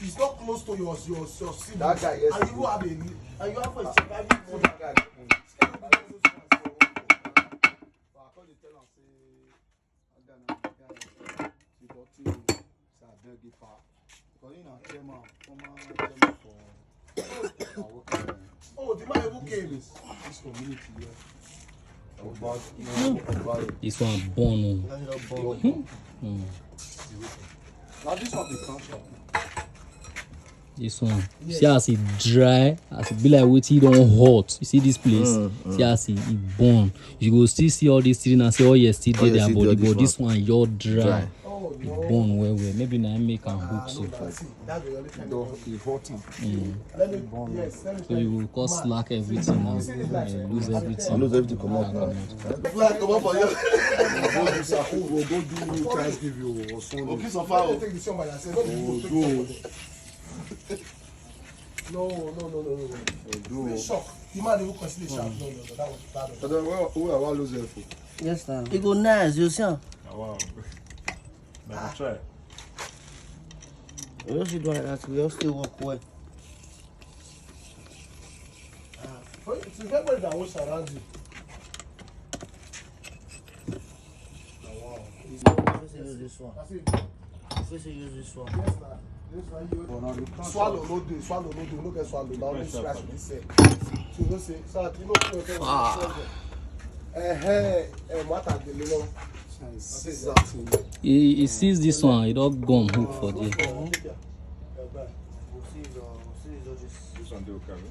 It's not close to your city. That guy, yes. And you have a surviving money. That guy. Oh, the man who came. This community here. This one born. Now this one be conscious. This one. Yes. See as it dry, as it be like wetin don hot. You see this place? See as it burn. You go still see all these things and say, oh yes, still dey their body, but this one you're dry. Oh, It no. burn well. Maybe now make am hook so. That's the only kind of Let me So you will cause slack everything now. Lose everything. lose everything. Come on, man. Fly, come on for you. We'll go do Thanksgiving or something. Okay, so far. Take the show by yourself. No. Be shocked. The man who consider sharp. No. That was bad. But then who are we losing for? Yes, sir. It go nice, you see. Wow. Let me try. We also do like that. We all still walk well. It's everybody that was around you. Wow. First use this one. That's it. First use this one. Yes, sir. Swallow no dey, no get swallow. Now only scratch dey sell. So you know say, so you know what are the little? He sees this one, he don't gum hook for there. This one do carry.